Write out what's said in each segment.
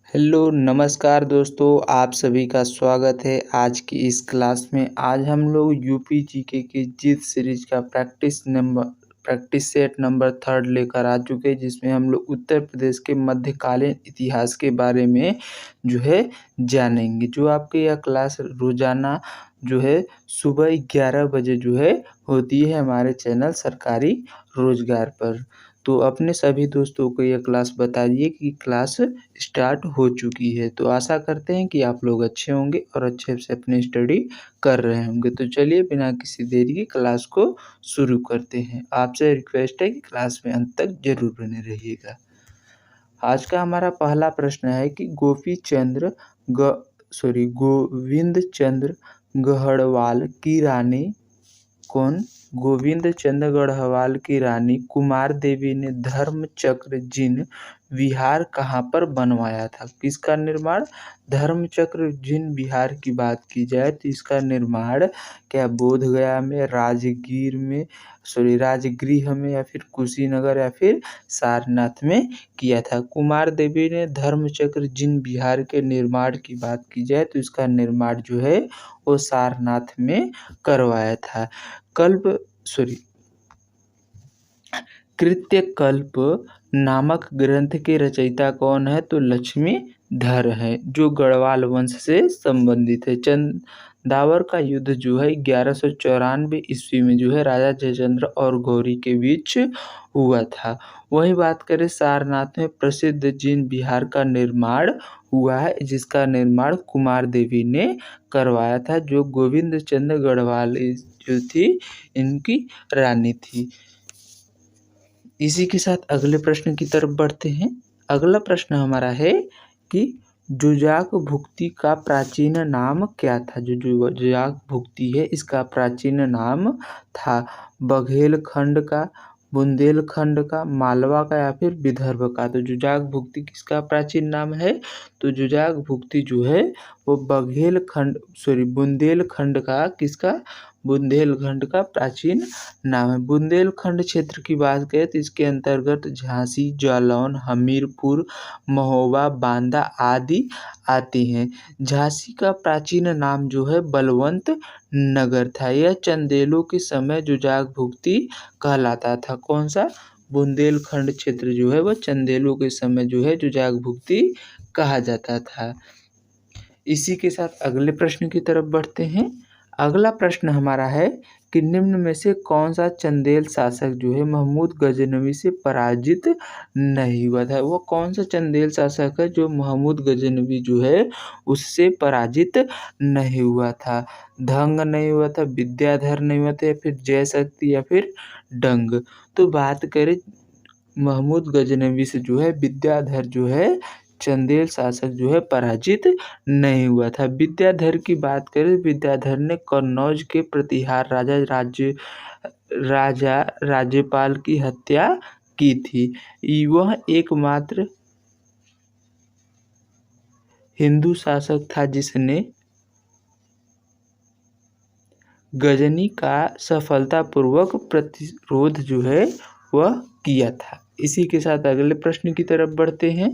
Hello नमस्कार दोस्तों, आप सभी का स्वागत है आज की इस क्लास में। आज हम लोग यूपी जीके की जीत सीरीज का प्रैक्टिस सेट नंबर 3 लेकर आ चुके हैं, जिसमें हम लोग उत्तर प्रदेश के मध्यकालीन इतिहास के बारे में जानेंगे। जो आपके यह क्लास रोजाना सुबह 11 बजे होती है हमारे चैनल सरकारी रोजगार पर। तो अपने सभी दोस्तों को यह क्लास बताइए कि क्लास स्टार्ट हो चुकी है। तो आशा करते हैं कि आप लोग अच्छे होंगे और अच्छे से अपनी स्टडी कर रहे होंगे। तो चलिए बिना किसी देरी के क्लास को शुरू करते हैं। आपसे रिक्वेस्ट है कि क्लास में अंत तक जरूर बने रहिएगा। आज का हमारा पहला प्रश्न है कि गोविंद चंद्र गढ़वाल की रानी कौन? गोविंद चंद्र गढ़वाल की रानी कुमार देवी ने धर्म चक्र जिन विहार कहाँ पर बनवाया था? किसका निर्माण? धर्म चक्र जिन विहार की बात की जाए तो इसका निर्माण क्या बोधगया में, राजगृह में, या फिर कुशीनगर, या फिर सारनाथ में किया था? कुमार देवी ने धर्म चक्र जिन विहार के निर्माण की बात की जाए तो इसका निर्माण वो सारनाथ में करवाया था। कृत्यकल्प नामक ग्रंथ के रचयिता कौन है? तो लक्ष्मीधर है, जो गढ़वाल वंश से संबंधित है। चंदावर का युद्ध 1194 ईस्वी में राजा जयचंद्र और गौरी के बीच हुआ था। वही बात करें सारनाथ में प्रसिद्ध जिन विहार का निर्माण हुआ है, जिसका निर्माण कुमार देवी ने करवाया था, जो गोविंद चंद्र गढ़वाल जो थी इनकी रानी थी। इसी के साथ अगले प्रश्न की तरफ बढ़ते हैं। अगला प्रश्न हमारा है कि जुजाक भुक्ति का प्राचीन नाम क्या था? जो जुजाक भुक्ति है इसका प्राचीन नाम था बघेलखंड का, बुंदेलखंड का, मालवा का, या फिर विदर्भ का। तो जुजाक भुक्ति किसका प्राचीन नाम है? तो जुजाक भुक्ति वो बुंदेलखंड का, किसका? बुंदेलखंड का प्राचीन नाम है। बुंदेलखंड क्षेत्र की बात करें तो इसके अंतर्गत झांसी, जालौन, हमीरपुर, महोबा, बांदा आदि आती हैं। झांसी का प्राचीन नाम बलवंत नगर था। यह चंदेलों के समय जुजाक भुक्ति कहलाता था। कौन सा? बुंदेलखंड क्षेत्र वह चंदेलों के समय जुजाक भुक्ति कहा जाता था। इसी के साथ अगले प्रश्न की तरफ बढ़ते हैं। अगला प्रश्न हमारा है कि निम्न में से कौन सा चंदेल शासक महमूद गजनवी से पराजित नहीं हुआ था? वो कौन सा चंदेल शासक है जो महमूद गजनवी उससे पराजित नहीं हुआ था? धंग नहीं हुआ था, विद्याधर नहीं हुआ था, या फिर जयशक्ति, या फिर डंग? तो बात करें महमूद गजनवी से विद्याधर चंदेल शासक पराजित नहीं हुआ था। विद्याधर की बात करें, विद्याधर ने कन्नौज के प्रतिहार राजा राज्यपाल की हत्या की थी। वह एकमात्र हिंदू शासक था जिसने गजनी का सफलतापूर्वक प्रतिरोध वह किया था। इसी के साथ अगले प्रश्न की तरफ बढ़ते हैं।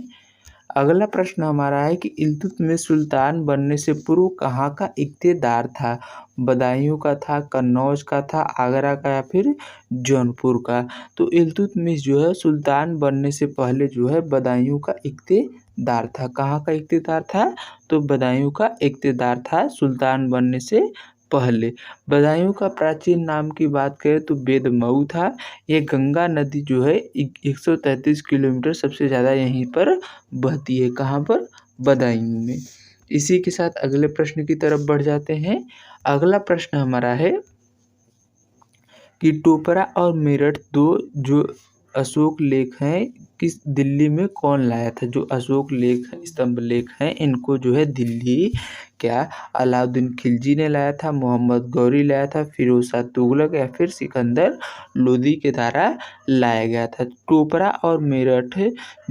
अगला प्रश्न हमारा है कि इल्तुतमिश सुल्तान बनने से पूर्व कहाँ का इख्तियार था? बदायूं का था, कन्नौज का था, आगरा का, या फिर जौनपुर का? तो इल्तुतमिश सुल्तान बनने से पहले बदायूं का इख्तियार था। कहाँ का इख्तियार था? तो बदायूं का इख्तियार था सुल्तान बनने से पहले। बदायूं का प्राचीन नाम की बात करें तो बेदमऊ था। ये गंगा नदी 133 किलोमीटर सबसे ज़्यादा यहीं पर बहती है। कहाँ पर? बदायूं में। इसी के साथ अगले प्रश्न की तरफ बढ़ जाते हैं। अगला प्रश्न हमारा है कि टोपरा और मेरठ जो अशोक लेख हैं किस दिल्ली में कौन लाया था? जो अशोक लेख स्तंभ लेख हैं इनको दिल्ली अलाउद्दीन खिलजी ने लाया था, मोहम्मद गौरी लाया था, फिरोज शाह तुगलक, या फिर सिकंदर लोदी के द्वारा लाया गया था। टोपरा और मेरठ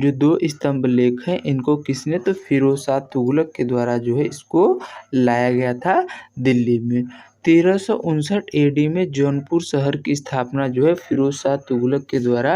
जो 2 स्तंभ लेख हैं इनको किसने? तो फिरोज शाह तुगलक के द्वारा इसको लाया गया था दिल्ली में। 1359 AD में जौनपुर शहर की स्थापना फिरोज शाह तुगलक के द्वारा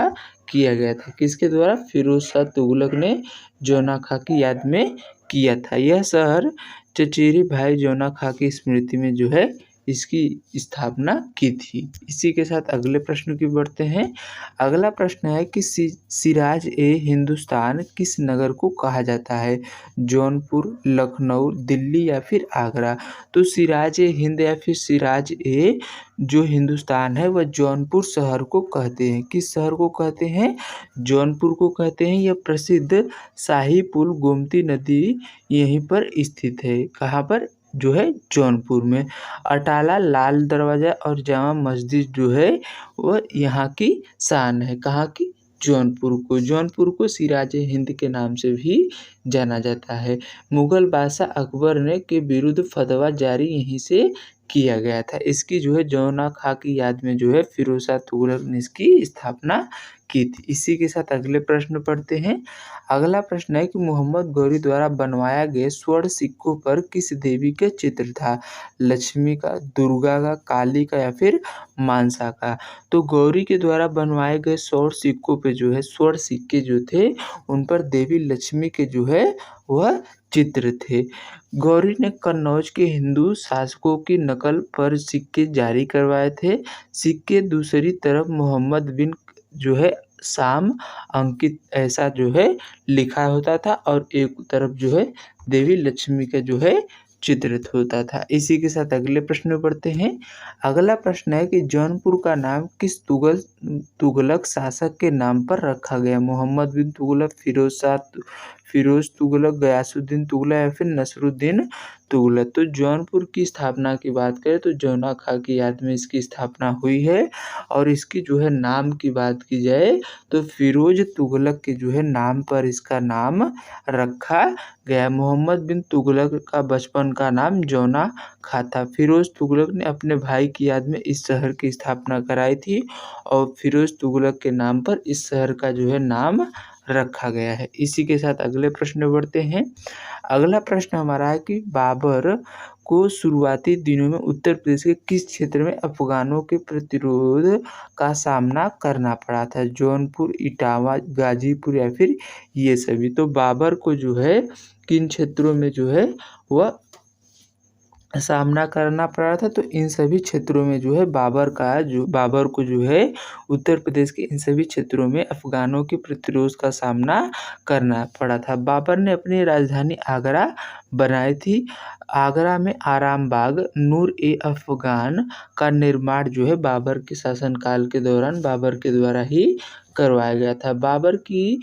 किया गया था। किसके द्वारा? फिरोज शाह तुगलक ने जौना खां की याद में किया था। यह शहर चचेरे भाई जौना खां की स्मृति में जो है इसकी स्थापना की थी। इसी के साथ अगले प्रश्न की बढ़ते हैं। अगला प्रश्न है कि सिराज ए हिंदुस्तान किस नगर को कहा जाता है? जौनपुर, लखनऊ, दिल्ली या फिर आगरा? तो सिराज ए हिंद या फिर सिराज ए जो हिंदुस्तान है वह जौनपुर शहर को कहते हैं। किस शहर को कहते हैं? जौनपुर को कहते हैं। यह प्रसिद्ध शाही पुल गोमती नदी यहीं पर स्थित है। कहाँ पर? जो है जौनपुर में। अटाला, लाल दरवाजा और जामा मस्जिद जो है वह यहाँ की शान है। कहाँ की? जौनपुर को सिराज हिंद के नाम से भी जाना जाता है। मुगल बादशाह अकबर ने के विरुद्ध फतवा जारी यहीं से किया गया था। इसकी जो है जौना खां की याद में जो है फिरोज शाह तुगलक ने इसकी स्थापना की थी। इसी के साथ अगले प्रश्न पढ़ते हैं। अगला प्रश्न है कि मोहम्मद गौरी द्वारा बनवाया गए स्वर्ण सिक्कों पर किस देवी का चित्र था? लक्ष्मी का, दुर्गा का, काली का या फिर मानसा का? तो गौरी के द्वारा बनवाए गए स्वर्ण सिक्कों पे जो है स्वर्ण सिक्के जो थे उन पर देवी लक्ष्मी के जो है वह चित्र थे। गौरी ने कन्नौज के हिंदू शासकों की नकल पर सिक्के जारी करवाए थे। सिक्के दूसरी तरफ मोहम्मद बिन जो है शाम अंकित ऐसा जो है लिखा होता था और एक तरफ जो है देवी लक्ष्मी का जो है चित्रित होता था। इसी के साथ अगले प्रश्न में पढ़ते हैं। अगला प्रश्न है कि जौनपुर का नाम किस तुगलक शासक के नाम पर रखा गया? मोहम्मद बिन तुगलक, फिरोज तुगलक, गयासुद्दीन तुगलक या फिर नसरुद्दीन तुगलक? तो जौनपुर की स्थापना की बात करें तो जौना खां की याद में इसकी स्थापना हुई है और इसकी जो है नाम की बात की जाए तो फिरोज तुगलक के जो है नाम पर इसका नाम रखा गया। मोहम्मद बिन तुगलक का बचपन का नाम जौना खां था। फिरोज तुगलक ने अपने भाई की याद में इस शहर की स्थापना कराई थी और फिरोज तुगलक के नाम पर इस शहर का जो है नाम रखा गया है। इसी के साथ अगले प्रश्न में बढ़ते हैं। अगला प्रश्न हमारा है कि बाबर को शुरुआती दिनों में उत्तर प्रदेश के किस क्षेत्र में अफगानों के प्रतिरोध का सामना करना पड़ा था? जौनपुर, इटावा, गाजीपुर या फिर ये सभी? तो बाबर को जो है किन क्षेत्रों में जो है वह सामना करना पड़ा था? तो इन सभी क्षेत्रों में जो है बाबर को जो है उत्तर प्रदेश के इन सभी क्षेत्रों में अफगानों के प्रतिरोध का सामना करना पड़ा था। बाबर ने अपनी राजधानी आगरा बनाई थी। आगरा में आराम बाग, नूर ए अफगान का निर्माण जो है बाबर के शासनकाल के दौरान बाबर के द्वारा ही करवाया गया था। बाबर की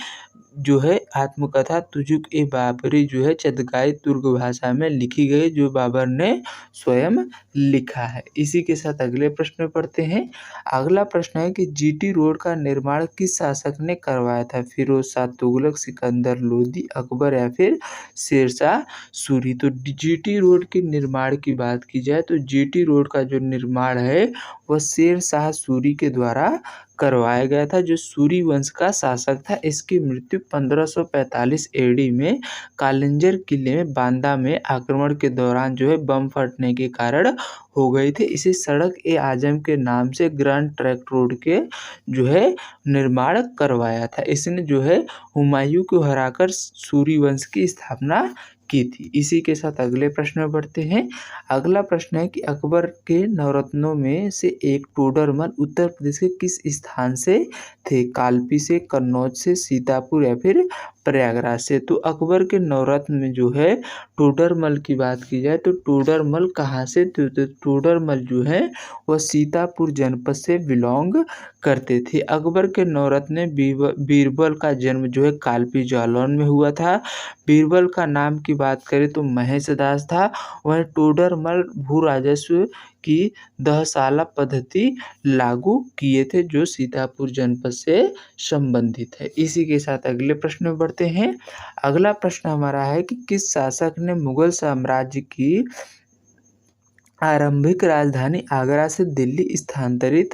जो है आत्मकथा तुजुक ए बाबरी जो है चगताई तुर्क भाषा में लिखी गई जो बाबर ने स्वयं लिखा है। इसी के साथ अगले प्रश्न में पढ़ते हैं। अगला प्रश्न है कि जीटी रोड का निर्माण किस शासक ने करवाया था? फिरोज शाह तुगलक, सिकंदर लोदी, अकबर या फिर शेरशाह सूरी? तो जीटी रोड के निर्माण की बात की जाए तो जीटी रोड का जो निर्माण है वह शेर शाह सूरी के द्वारा करवाया गया था जो सूरी वंश का शासक था। इसकी मृत्यु 1545 एडी में कालिंजर किले में बांदा में आक्रमण के दौरान जो है बम फटने के कारण हो गई थी। इसे सड़क ए आजम के नाम से ग्रैंड ट्रंक रोड के जो है निर्माण करवाया था। इसने जो है हुमायूं को हराकर सूरी वंश की स्थापना की थी। इसी के साथ अगले प्रश्न में बढ़ते हैं। अगला प्रश्न है कि अकबर के नवरत्नों में से एक टोडरमल उत्तर प्रदेश के किस स्थान से थे? कालपी से, कन्नौज से, सीतापुर या फिर प्रयागराज से? तो अकबर के नवरत्न में जो है टोडरमल की बात की जाए तो टोडरमल कहाँ से? तो टोडरमल जो है वह सीतापुर जनपद से बिलोंग करते थे। अकबर के नवरत्न बीरबल का जन्म जो है कालपी जालौन में हुआ था। बीरबल का नाम की बात करें तो महेश दास था। वह टोडरमल भू राजस्व की दहसाला पद्धति लागू किए थे जो सीतापुर जनपद से संबंधित है। इसी के साथ अगले प्रश्न में बढ़ते हैं। अगला प्रश्न हमारा है कि किस शासक ने मुगल साम्राज्य की आरंभिक राजधानी आगरा से दिल्ली स्थानांतरित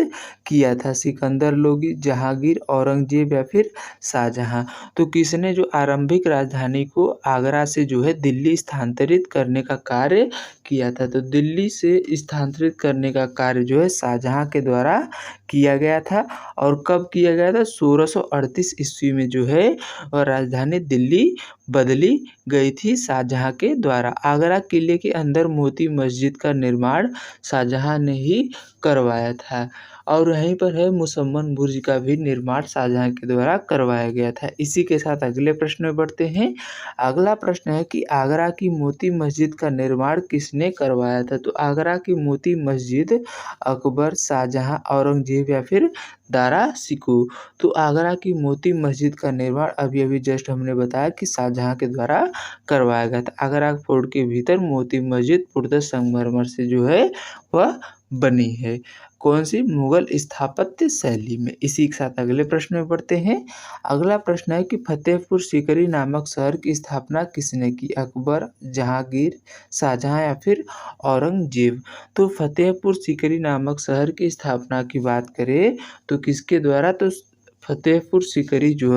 किया था? सिकंदर लोदी, जहांगीर, औरंगजेब या फिर शाहजहां? तो किसने जो आरंभिक राजधानी को आगरा से जो है दिल्ली स्थानांतरित करने का कार्य किया था? तो दिल्ली से स्थानांतरित करने का कार्य जो है शाहजहां के द्वारा किया गया था। और कब किया गया था? 1638 ईस्वी में जो है राजधानी दिल्ली बदली गई थी शाहजहां के द्वारा। आगरा किले के अंदर मोती मस्जिद का निर्माण शाहजहां ने ही करवाया था। और यहीं पर है मुसम्मन बुर्ज का भी निर्माण शाहजहां के द्वारा करवाया गया था। इसी के साथ अगले प्रश्न में बढ़ते हैं। अगला प्रश्न है कि आगरा की मोती मस्जिद का निर्माण किसने करवाया था? तो आगरा की मोती मस्जिद अकबर, शाहजहां, औरंगजेब या फिर दारा शिकोह? तो आगरा की मोती मस्जिद का निर्माण अभी अभी जस्ट हमने बताया कि शाहजहां के द्वारा करवाया गया था। आगरा फोर्ट के भीतर मोती मस्जिद पूर्णतः संगमरमर से जो है वह बनी है। कौन सी? मुगल स्थापत्य शैली में। इसी के साथ अगले प्रश्न में बढ़ते हैं। अगला प्रश्न है कि फतेहपुर सीकरी नामक शहर की स्थापना किसने की? अकबर, जहांगीर, शाहजहां या फिर औरंगजेब? तो फतेहपुर सीकरी नामक शहर की स्थापना की बात करें तो किसके द्वारा? तो फतेहपुर सीकरी जो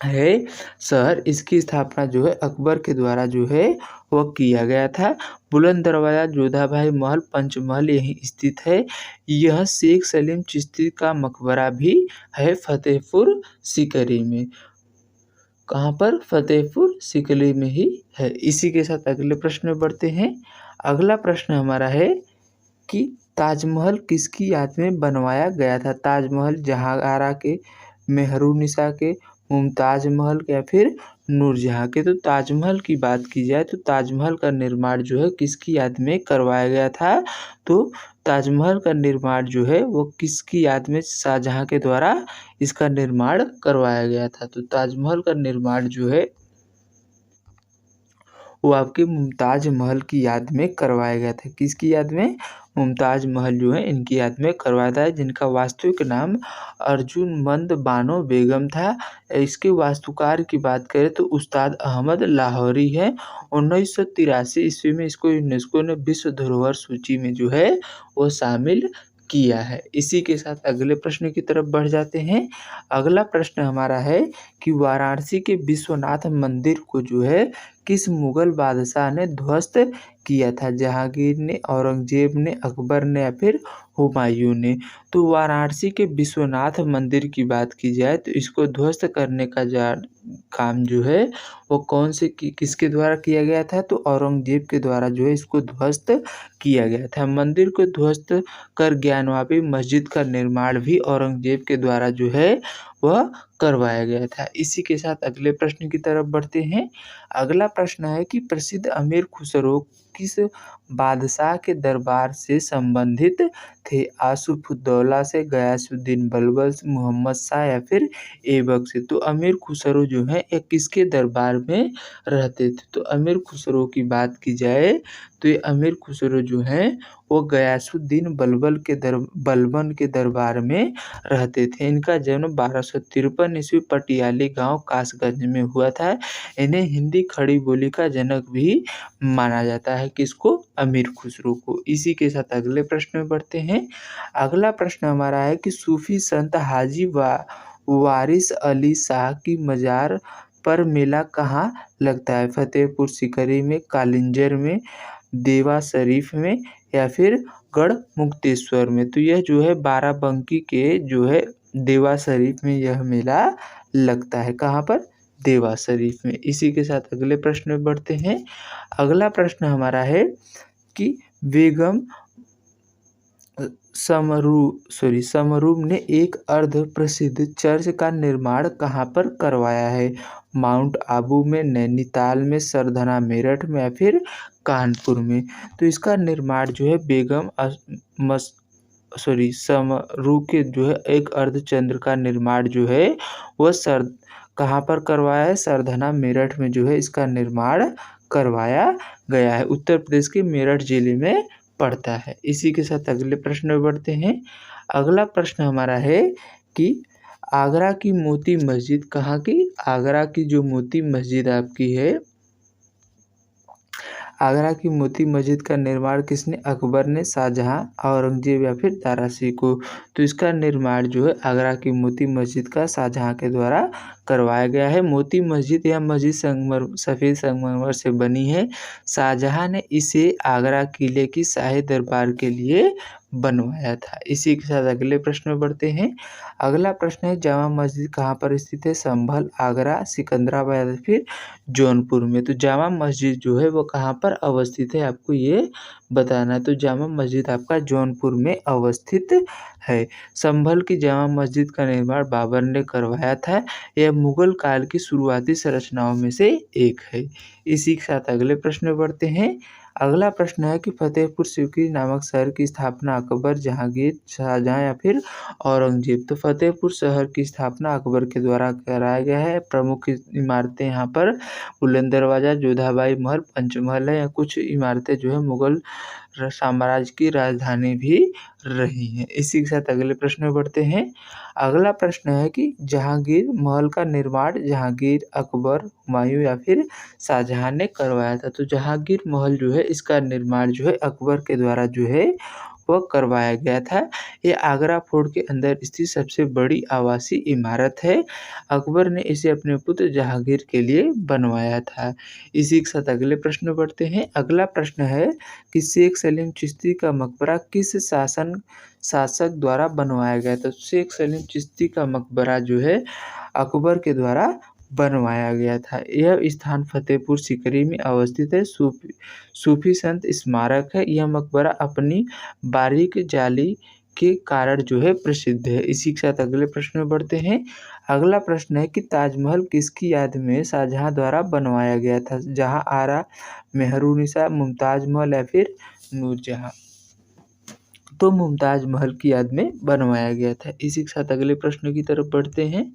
है शहर, इसकी स्थापना जो है अकबर के द्वारा जो है वह किया गया था। बुलंद दरवाजा, जोधाबाई महल, पंचमहल यहीं स्थित है। यह शेख सलीम चिश्ती का मकबरा भी है फतेहपुर सीकरी में। कहाँ पर? फतेहपुर सीकरी में ही है। इसी के साथ अगले प्रश्न में बढ़ते हैं। अगला प्रश्न हमारा है कि ताजमहल किसकी याद में बनवाया गया था? ताजमहल जहांआरा के, मेहरुन्निसा के, मुमताज महल या फिर नूरजहां के? तो ताजमहल की बात की जाए तो ताजमहल का निर्माण जो है किसकी याद में करवाया गया था? तो ताजमहल का निर्माण जो है वो किसकी याद में? शाहजहां के द्वारा इसका निर्माण करवाया गया था। तो ताजमहल का निर्माण जो है वो आपके मुमताज महल की याद में करवाया गया था। किसकी याद में? मुमताज महल जो है इनकी याद में करवाया था, जिनका वास्तविक नाम अर्जुमंद बानो बेगम था। इसके वास्तुकार की बात करें तो उस्ताद अहमद लाहौरी है। 1983 ईस्वी में इसको यूनेस्को ने विश्व धरोहर सूची में जो है वो शामिल किया है। इसी के साथ अगले प्रश्न की तरफ बढ़ जाते हैं। अगला प्रश्न हमारा है कि वाराणसी के विश्वनाथ मंदिर को जो है किस मुगल बादशाह ने ध्वस्त किया था? जहांगीर ने, औरंगजेब ने, अकबर ने या फिर हुमायूं ने? तो वाराणसी के विश्वनाथ मंदिर की बात की जाए तो इसको ध्वस्त करने का काम जो है वो कौन से किसके द्वारा किया गया था? तो औरंगजेब के द्वारा जो है इसको ध्वस्त किया गया था। मंदिर को ध्वस्त कर ज्ञानवापी मस्जिद का निर्माण भी औरंगजेब के द्वारा जो है वह करवाया गया था। इसी के साथ अगले प्रश्न की तरफ बढ़ते हैं। अगला प्रश्न है कि प्रसिद्ध अमीर खुसरो किस बादशाह के दरबार से संबंधित थे? आसिफउद्दौला से, गयासुद्दीन बलबल से, मोहम्मद शाह या फिर ऐबक से? तो अमीर खुसरो जो है एक किसके दरबार में रहते थे? तो अमीर खुसरो की बात की जाए तो ये अमीर खुसरो जो हैं वो गयासुद्दीन बलबन के दरबार में रहते थे। इनका जन्म 1253 ईस्वी पटियाली गांव कासगंज में हुआ था। इन्हें हिंदी खड़ी बोली का जनक भी माना जाता है। किसको? अमीर खुसरो को। इसी के साथ अगले प्रश्न में बढ़ते हैं। अगला प्रश्न हमारा है कि सूफी संत हाजी वारिस अली शाह की मजार पर मेला कहाँ लगता है? फतेहपुर सीकरी में, कालिंजर में, देवा शरीफ में या फिर गढ़ मुक्तेश्वर में? तो यह जो है बाराबंकी के जो है देवा शरीफ में यह मेला लगता है। कहाँ पर? देवा शरीफ में। इसी के साथ अगले प्रश्न में बढ़ते हैं। अगला प्रश्न हमारा है कि बेगम समरूप ने एक अर्ध प्रसिद्ध चर्च का निर्माण कहाँ पर करवाया है? माउंट आबू में, नैनीताल में, सरधना मेरठ में या फिर कानपुर में? तो इसका निर्माण जो है बेगम समरू के जो है एक अर्धचंद्र का निर्माण जो है वह कहाँ पर करवाया है? सरधना मेरठ में जो है इसका निर्माण करवाया गया है। उत्तर प्रदेश के मेरठ जिले में पड़ता है। इसी के साथ अगले प्रश्न में बढ़ते हैं। अगला प्रश्न हमारा है कि आगरा की मोती मस्जिद कहाँ की? आगरा की जो मोती मस्जिद आपकी है, आगरा की मोती मस्जिद का निर्माण किसने? अकबर ने, शाहजहां, औरंगजेब या फिर दारा सिकोह। तो इसका निर्माण जो है आगरा की मोती मस्जिद का शाहजहां के द्वारा करवाया गया है। मोती मस्जिद या मस्जिद सफ़ेद संगमरमर से बनी है। शाहजहां ने इसे आगरा किले की शाही दरबार के लिए बनवाया था। इसी के साथ अगले प्रश्न में बढ़ते हैं। अगला प्रश्न है जामा मस्जिद कहाँ पर स्थित है? संभल, आगरा, सिकंदराबाद या फिर जौनपुर में। तो जामा मस्जिद जो है वो कहाँ पर अवस्थित है आपको ये बताना है। तो जामा मस्जिद आपका जौनपुर में अवस्थित है। संभल की जामा मस्जिद का निर्माण बाबर ने करवाया था। यह मुगल काल की शुरुआती संरचनाओं में से एक है। इसी के साथ अगले प्रश्न में बढ़ते हैं। अगला प्रश्न है कि फतेहपुर सीकरी नामक शहर की स्थापना अकबर, जहांगीर, शाहजहां या फिर औरंगजेब। तो फतेहपुर शहर की स्थापना अकबर के द्वारा कराया गया है। प्रमुख इमारतें यहाँ पर बुलंद दरवाजा, जोधाबाई महल, पंचमहल है। या कुछ इमारतें जो है मुगल साम्राज्य की राजधानी भी रही हैं। इसी के साथ अगले प्रश्न में बढ़ते हैं। अगला प्रश्न है कि जहांगीर महल का निर्माण जहांगीर, अकबर, हुमायूं या फिर शाहजहां ने करवाया था। तो जहांगीर महल जो है इसका निर्माण जो है अकबर के द्वारा जो है वह करवाया गया था। ये आगरा फोर्ट के अंदर स्थित सबसे बड़ी आवासीय इमारत है। अकबर ने इसे अपने पुत्र जहांगीर के लिए बनवाया था। इसी के साथ अगले प्रश्न में बढ़ते हैं। अगला प्रश्न है कि शेख सलीम चिश्ती का मकबरा किस शासक द्वारा बनवाया गया था? शेख सलीम चिश्ती का मकबरा जो है अकबर के द्वारा बनवाया गया था। यह स्थान फतेहपुर सीकरी में अवस्थित है। सूफी संत स्मारक है। यह मकबरा अपनी बारीक जाली के कारण जो है प्रसिद्ध है। इसी के साथ अगले प्रश्न में बढ़ते हैं। अगला प्रश्न है कि ताजमहल किसकी याद में शाहजहां द्वारा बनवाया गया था? जहां आरा, मेहरुनिसा, मुमताज महल या फिर नूरजहां। तो मुमताज महल की याद में बनवाया गया था। इसी के साथ अगले प्रश्न की तरफ बढ़ते हैं।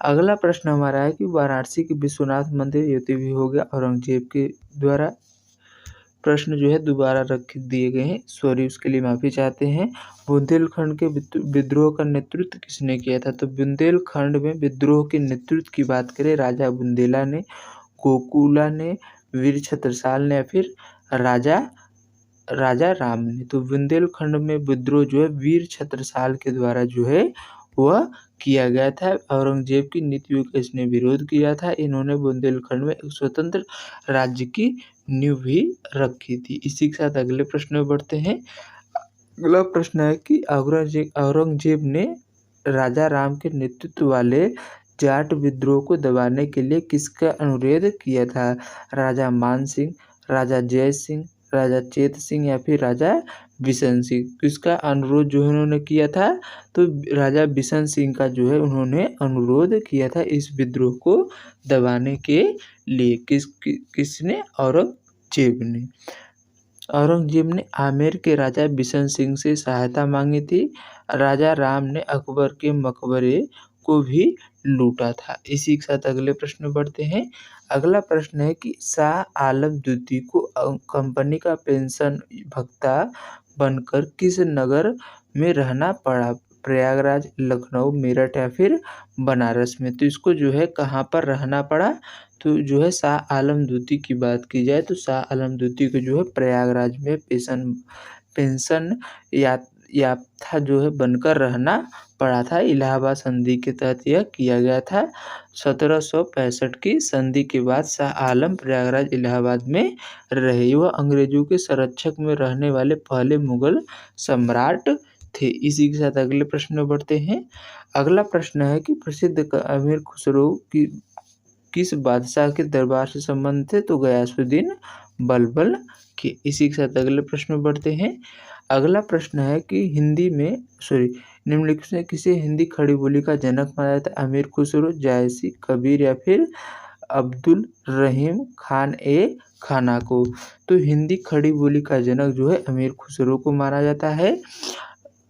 अगला प्रश्न हमारा है कि वाराणसी के विश्वनाथ मंदिर, ये तो भी हो गया औरंगजेब के द्वारा। प्रश्न जो है दोबारा रख दिए गए हैं, सॉरी उसके लिए माफ़ी चाहते हैं। बुंदेलखंड के विद्रोह का नेतृत्व किसने किया था? तो बुंदेलखंड में विद्रोह के नेतृत्व की बात करें राजा बुंदेला ने, गोकुला ने, वीर छत्रसाल ने या फिर राजा राम ने। तो बुंदेलखंड में विद्रोह जो है वीर छत्रसाल के द्वारा जो है वह किया गया था। औरंगजेब की नीतियों का इसने विरोध किया था। इन्होंने बुंदेलखंड में एक स्वतंत्र राज्य की नींव भी रखी थी। इसी के साथ अगले प्रश्न में बढ़ते हैं। अगला प्रश्न है कि औरंगजेब ने राजा राम के नेतृत्व वाले जाट विद्रोह को दबाने के लिए किसका अनुरोध किया था? राजा मान सिंह, राजा जय सिंह, राजा चेत सिंह या फिर राजा बिशन सिंह। किसका अनुरोध जो है उन्होंने किया था? तो राजा बिशन सिंह का जो है उन्होंने अनुरोध किया था इस विद्रोह को दबाने के लिए। किसने? औरंगजेब ने। औरंगजेब ने आमेर के राजा बिशन सिंह से सहायता मांगी थी। राजा राम ने अकबर के मकबरे को भी लूटा था। इसी के साथ अगले प्रश्न में बढ़ते हैं। अगला प्रश्न है कि शाह आलम द्वितीय को कंपनी का पेंशन भत्ता बनकर किस नगर में रहना पड़ा? प्रयागराज, लखनऊ, मेरठ या फिर बनारस में। तो इसको जो है कहाँ पर रहना पड़ा? तो जो है शाह आलम द्वितीय की बात की जाए तो शाह आलम द्वितीय को जो है प्रयागराज में पेंशन याफ्ता जो है बनकर रहना पड़ा था। इलाहाबाद संधि के तहत यह किया गया था। 1765 की संधि के बाद शाह आलम प्रयागराज इलाहाबाद में रहे। वह अंग्रेजों के संरक्षक में रहने वाले पहले मुगल सम्राट थे। इसी के साथ अगले प्रश्न में बढ़ते हैं। अगला प्रश्न है कि प्रसिद्ध अमीर खुसरो की किस बादशाह के दरबार से संबंध थे? तो गयासुद्दीन बलबल के। इसी के साथ अगले प्रश्न में बढ़ते हैं। अगला प्रश्न है कि निम्नलिखित में किसे हिंदी खड़ी बोली का जनक माना जाता है? अमीर खुसरो, जायसी, कबीर या फिर अब्दुल रहीम खान ए खाना को। तो हिंदी खड़ी बोली का जनक जो है अमीर खुसरो को माना जाता है।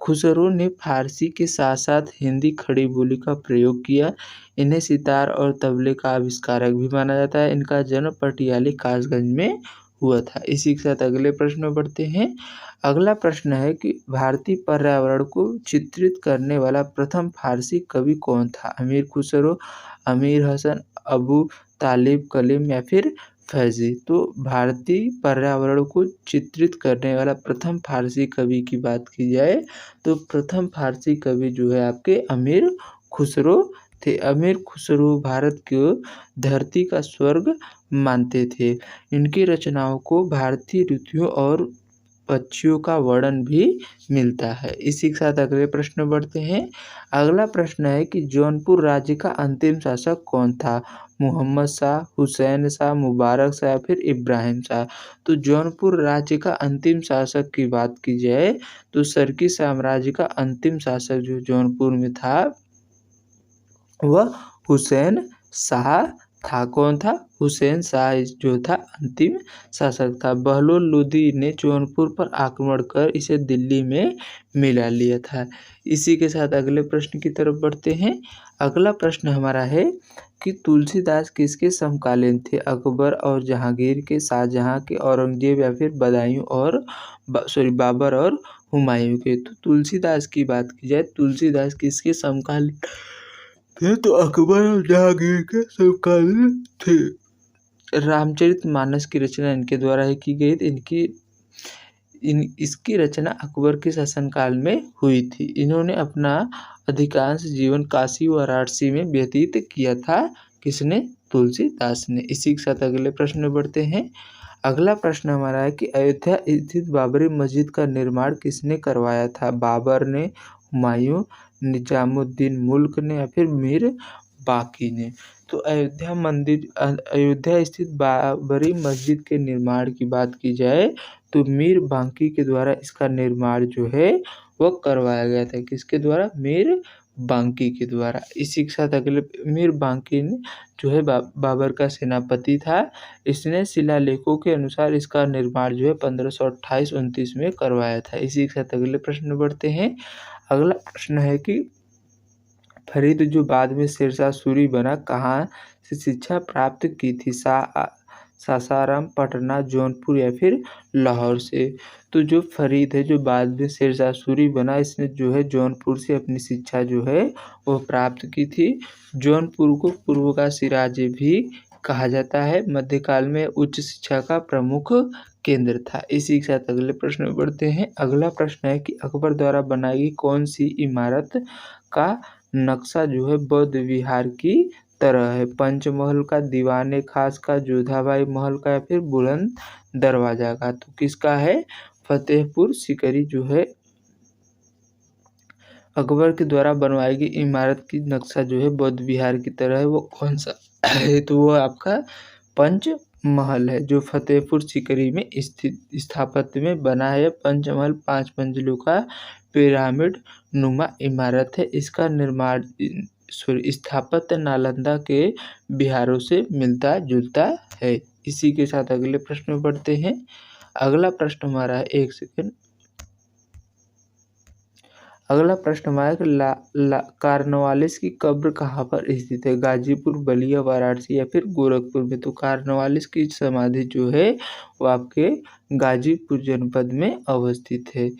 खुसरो ने फारसी के साथ साथ हिंदी खड़ी बोली का प्रयोग किया। इन्हें सितार और तबले का आविष्कारक भी माना जाता है। इनका जन्म पटियाली कासगंज में हुआ था। इसी के साथ अगले प्रश्न में बढ़ते हैं। अगला प्रश्न है कि भारतीय पर्यावरण को चित्रित करने वाला प्रथम फारसी कवि कौन था? अमीर खुसरो, अमीर हसन, अबू तालिब कलीम या फिर फैज़ी। तो भारतीय पर्यावरण को चित्रित करने वाला प्रथम फ़ारसी कवि की बात की जाए तो प्रथम फ़ारसी कवि जो है आपके अमीर खुसरो थे। अमीर खुसरो भारत को धरती का स्वर्ग मानते थे। इनकी रचनाओं को भारतीय ऋतुओं और पक्षियों का वर्णन भी मिलता है। इसी के साथ अगले प्रश्न बढ़ते हैं। अगला प्रश्न है कि जौनपुर राज्य का अंतिम शासक कौन था? मोहम्मद शाह, हुसैन शाह, मुबारक शाह या फिर इब्राहिम शाह? तो जौनपुर राज्य का अंतिम शासक की बात की जाए तो सरकी साम्राज्य का अंतिम शासक जो जौनपुर में था वह हुसैन शाह था। कौन था? हुसैन शाह जो था अंतिम शासक था। बहलोल लोदी ने जौनपुर पर आक्रमण कर इसे दिल्ली में मिला लिया था। इसी के साथ अगले प्रश्न की तरफ बढ़ते हैं। अगला प्रश्न हमारा है कि तुलसीदास किसके समकालीन थे? अकबर और जहांगीर के, शाहजहां के, औरंगजेब या फिर बदायूं और बाबर और हुमायूं के? तो तुलसीदास की बात की जाए तुलसीदास किसके समकालीन थे? तो अकबर और जहांगीर के समकालीन थे। रामचरितमानस की रचना इनके द्वारा ही की गई थी। इसकी रचना अकबर के शासनकाल में हुई थी। इन्होंने अपना अधिकांश जीवन काशी वाराणसी में व्यतीत किया था। किसने? तुलसीदास ने। इसी के साथ अगले प्रश्न में बढ़ते हैं। अगला प्रश्न हमारा है कि अयोध्या स्थित बाबरी मस्जिद का निर्माण किसने करवाया था? बाबर ने, हुमायूं, निजामुद्दीन मुल्क ने या फिर मीर बाकी ने? तो अयोध्या स्थित बाबरी मस्जिद के निर्माण की बात की जाए तो मीर बांकी के द्वारा इसका निर्माण जो है वह करवाया गया था। किसके द्वारा? मीर बांकी के द्वारा। इसी के साथ अगले मीर बांकी ने जो है बाबर का सेनापति था। इसने शिलालेखों के अनुसार इसका निर्माण जो है 1528-29 में करवाया था। इसी के साथ अगले प्रश्न में बढ़ते हैं। अगला प्रश्न है कि फरीद जो बाद में शेरशाह सूरी बना कहाँ से शिक्षा प्राप्त की थी? सासाराम, पटना, जौनपुर या फिर लाहौर से? तो जो फरीद है जो बाद में शेरशाह सूरी बना इसने जो है जौनपुर से अपनी शिक्षा जो है वो प्राप्त की थी। जौनपुर को पूर्व का सिराज भी कहा जाता है। मध्यकाल में उच्च शिक्षा का प्रमुख केंद्र था। इसी के साथ अगले प्रश्न में बढ़ते हैं। अगला प्रश्न है कि अकबर द्वारा बनाई गई कौन सी इमारत का नक्शा जो है बौद्ध विहार की तरह है? पंचमहल का, दीवाने खास का, जोधाबाई महल का या फिर बुलंद दरवाजा का? तो किसका है? फतेहपुर सीकरी जो है अकबर के द्वारा बनवाई गई इमारत की नक्शा जो है बौद्ध विहार की तरह है। वो कौन सा है? तो वो आपका पंचमहल है जो फतेहपुर सीकरी में स्थित स्थापत्य में बना है। पंचमहल 5 मंजिलों का पिरामिड नुमा इमारत है। इसका निर्माण स्थापत्य नालंदा के बिहारों से मिलता जुलता है। इसी के साथ अगले प्रश्न में बढ़ते हैं। अगला प्रश्न हमारा है, एक सेकेंड। अगला प्रश्न हमारा है कि कार्नवालिस की कब्र कहाँ पर स्थित है? गाजीपुर, बलिया, वाराणसी या फिर गोरखपुर में? तो कार्नवालिस की समाधि जो है वो आपके गाजीपुर जनपद में अवस्थित है।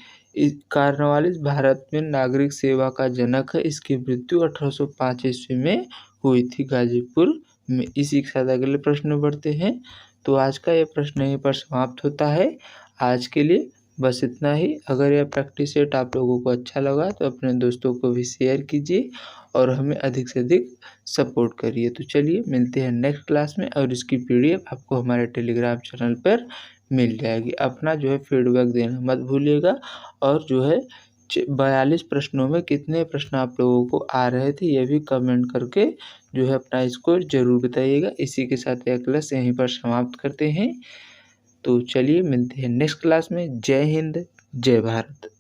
कार्नवालिस भारत में नागरिक सेवा का जनक है। इसकी मृत्यु 1805 ईस्वी में हुई थी गाजीपुर में। इसी के साथ अगले प्रश्न में बढ़ते हैं। तो आज का ये प्रश्न यहीं पर समाप्त होता है। आज के लिए बस इतना ही। अगर यह प्रैक्टिस सेट आप लोगों को अच्छा लगा तो अपने दोस्तों को भी शेयर कीजिए और हमें अधिक से अधिक सपोर्ट करिए। तो चलिए मिलते हैं नेक्स्ट क्लास में और इसकी पीडीएफ आपको हमारे टेलीग्राम चैनल पर मिल जाएगी। अपना जो है फीडबैक देना मत भूलिएगा और जो है 42 प्रश्नों में कितने प्रश्न आप लोगों को आ रहे थे ये भी कमेंट करके जो है अपना स्कोर जरूर बताइएगा। इसी के साथ यह क्लास यहीं पर समाप्त करते हैं। तो चलिए मिलते हैं नेक्स्ट क्लास में। जय हिंद, जय भारत।